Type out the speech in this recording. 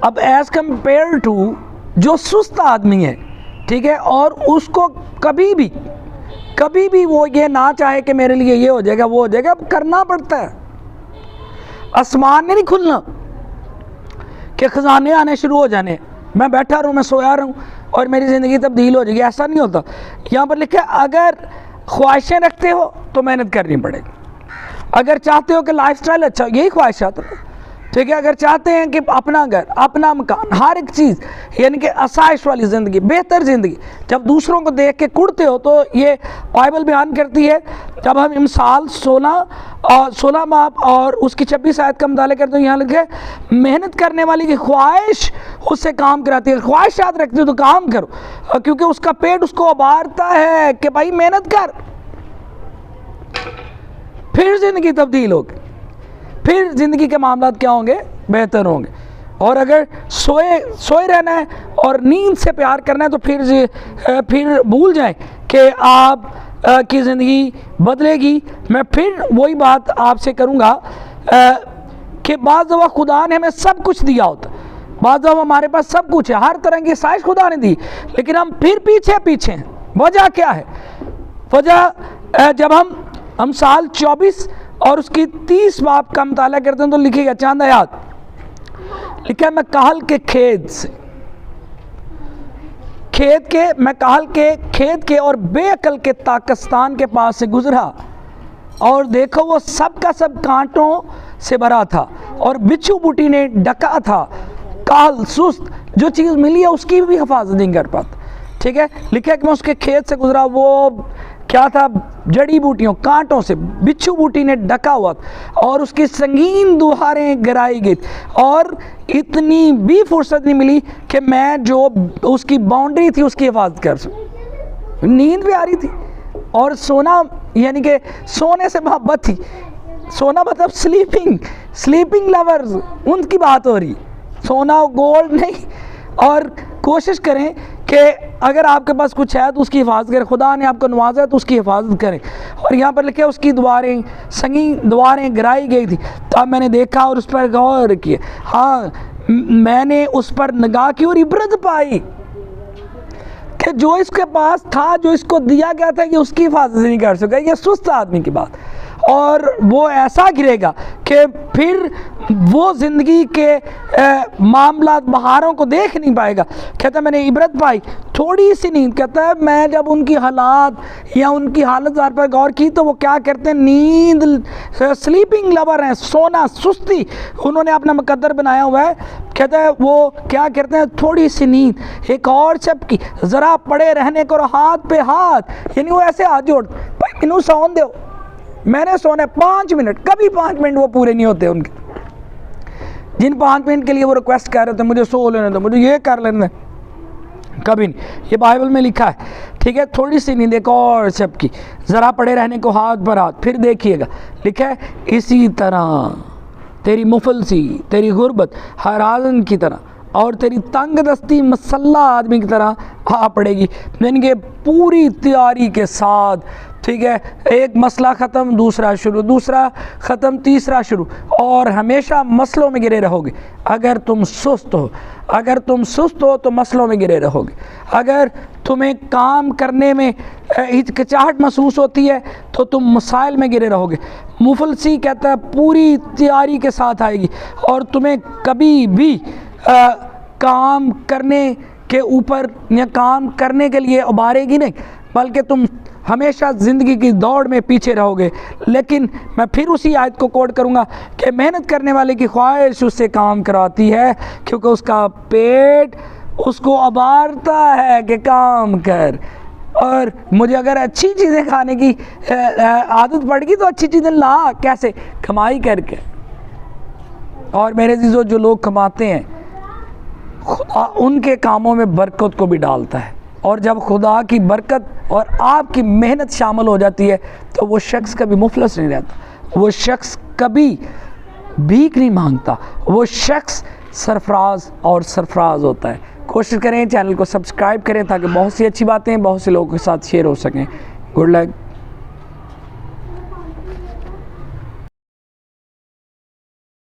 اب as compare to جو سست آدمی ہے، ٹھیک ہے، اور اس کو کبھی بھی وہ یہ نہ چاہے کہ میرے لیے یہ ہو جائے گا وہ ہو جائے گا، اب کرنا پڑتا ہے۔ آسمان نے نہیں کھلنا کہ خزانے آنے شروع ہو جانے، میں بیٹھا رہوں، میں سویا رہوں اور میری زندگی تبدیل ہو جائے گی، ایسا نہیں ہوتا۔ یہاں پر لکھا ہے اگر خواہشیں رکھتے ہو تو محنت کرنی پڑے گی، اگر چاہتے ہو کہ لائف سٹائل اچھا ہو، یہی خواہشات ہے، ٹھیک ہے، اگر چاہتے ہیں کہ اپنا گھر، اپنا مکان، ہر ایک چیز، یعنی کہ آسائش والی زندگی، بہتر زندگی، جب دوسروں کو دیکھ کے کڑتے ہو تو یہ بائبل بیان کرتی ہے، جب ہم امثال 16 باب اور اس کی 26 آیت کا مطالعہ کرتے ہیں، یہاں لکھے محنت کرنے والی کی خواہش اس سے کام کراتی ہے۔ خواہشات رکھتے ہو تو کام کرو، کیونکہ اس کا پیٹ اس کو ابارتا ہے کہ بھائی محنت کر، پھر زندگی تبدیل ہوگی، پھر زندگی کے معاملات کیا ہوں گے؟ بہتر ہوں گے۔ اور اگر سوئے رہنا ہے اور نیند سے پیار کرنا ہے تو پھر بھول جائیں کہ آپ کی زندگی بدلے گی۔ میں پھر وہی بات آپ سے کروں گا کہ بعض دفعہ خدا نے ہمیں سب کچھ دیا ہوتا، بعض دفعہ ہمارے پاس سب کچھ ہے، ہر طرح کی آسائش خدا نے دی، لیکن ہم پھر پیچھے ہیں۔ وجہ کیا ہے؟ وجہ جب ہم امثال 24 اور اس کی 30 باب کا مطالعہ کرتے ہیں تو لکھے گا چاند آیات، لکھا ہے میں کاہل کے کھیت کے اور بے عقل کے تاکستان کے پاس سے گزرا، اور دیکھو وہ سب کا سب کانٹوں سے بھرا تھا اور بچھو بوٹی نے ڈکا تھا۔ کاہل، سست، جو چیز ملی ہے اس کی بھی حفاظت نہیں کر پاتا، ٹھیک ہے۔ لکھا ہے کہ میں اس کے کھیت سے گزرا، وہ کیا تھا؟ جڑی بوٹیوں، کانٹوں سے، بچھو بوٹی نے ڈکا ہوا تھا اور اس کی سنگین دوہاریں گرائی گئی، اور اتنی بھی فرصت نہیں ملی کہ میں جو اس کی باؤنڈری تھی اس کی حفاظت کر سکوں۔ نیند بھی آ رہی تھی اور سونا، یعنی کہ سونے سے محبت تھی، سونا مطلب سلیپنگ لورز، ان کی بات ہو رہی، سونا گولڈ نہیں۔ اور کوشش کریں کہ اگر آپ کے پاس کچھ ہے تو اس کی حفاظت کریں، خدا نے آپ کو نوازا ہے تو اس کی حفاظت کریں۔ اور یہاں پر لکھے اس کی سنگین دواریں گرائی گئی تھی، تب میں نے دیکھا اور اس پر غور کیا، ہاں میں نے اس پر نگاہ کی اور عبرت پائی کہ جو اس کے پاس تھا، جو اس کو دیا گیا تھا، یہ اس کی حفاظت نہیں کر سکا۔ یہ سست آدمی کی بات، اور وہ ایسا گرے گا کہ پھر وہ زندگی کے معاملات، بہاروں کو دیکھ نہیں پائے گا۔ کہتا ہے میں نے عبرت پائی، تھوڑی سی نیند، کہتا ہے میں جب ان کی حالات یا ان کی حالت زار پر غور کی تو وہ کیا کرتے ہیں؟ نیند، سلیپنگ لور ہیں، سونا، سستی انہوں نے اپنا مقدر بنایا ہوا ہے۔ کہتا ہے وہ کیا کرتے ہیں؟ تھوڑی سی نیند، ایک اور چپ کی، ذرا پڑے رہنے کو، ہاتھ پہ ہاتھ، یعنی وہ ایسے ہاتھ جوڑ، بھائی مینوں سون دیو، میں نے سونا 5 منٹ، کبھی 5 منٹ وہ پورے نہیں ہوتے ان کے، جن 5 منٹ کے لیے وہ ریکویسٹ کر رہے تھے مجھے سو لینے دو، مجھے یہ کر لینے، کبھی نہیں۔ یہ بائبل میں لکھا ہے، ٹھیک ہے۔ تھوڑی سی نیند، ایک اور سب کی، ذرا پڑے رہنے کو، ہاتھ پر ہاتھ۔ پھر دیکھیے گا لکھا ہے اسی طرح تیری مفلسی، تیری غربت ہرازن کی طرح، اور تیری تنگ دستی مسلح آدمی کی طرح آ پڑے گی، یعنی کہ پوری تیاری کے ساتھ، ٹھیک ہے۔ ایک مسئلہ ختم، دوسرا شروع، دوسرا ختم، تیسرا شروع، اور ہمیشہ مسئلوں میں گرے رہو گے۔ اگر تم سست ہو تو مسئلوں میں گرے رہو گے۔ اگر تمہیں کام کرنے میں ہچکچاہٹ محسوس ہوتی ہے تو تم مسائل میں گرے رہو گے۔ مفلسی کہتا ہے پوری تیاری کے ساتھ آئے گی اور تمہیں کبھی بھی کام کرنے کے اوپر یا کام کرنے کے لیے ابھارے گی نہیں، بلکہ تم ہمیشہ زندگی کی دوڑ میں پیچھے رہو گے۔ لیکن میں پھر اسی آیت کو کوٹ کروں گا کہ محنت کرنے والے کی خواہش اس سے کام کراتی ہے، کیونکہ اس کا پیٹ اس کو ابھارتا ہے کہ کام کر۔ اور مجھے اگر اچھی چیزیں کھانے کی عادت پڑ گئی تو اچھی چیزیں لا، کیسے؟ کمائی کر کے۔ اور میرے عزیزو، جو لوگ کماتے ہیں خدا ان کے کاموں میں برکت کو بھی ڈالتا ہے، اور جب خدا کی برکت اور آپ کی محنت شامل ہو جاتی ہے تو وہ شخص کبھی مفلس نہیں رہتا، وہ شخص کبھی بھیک نہیں مانگتا، وہ شخص سرفراز ہوتا ہے۔ کوشش کریں چینل کو سبسکرائب کریں تاکہ بہت سی اچھی باتیں بہت سے لوگوں کے ساتھ شیئر ہو سکیں۔ Good luck.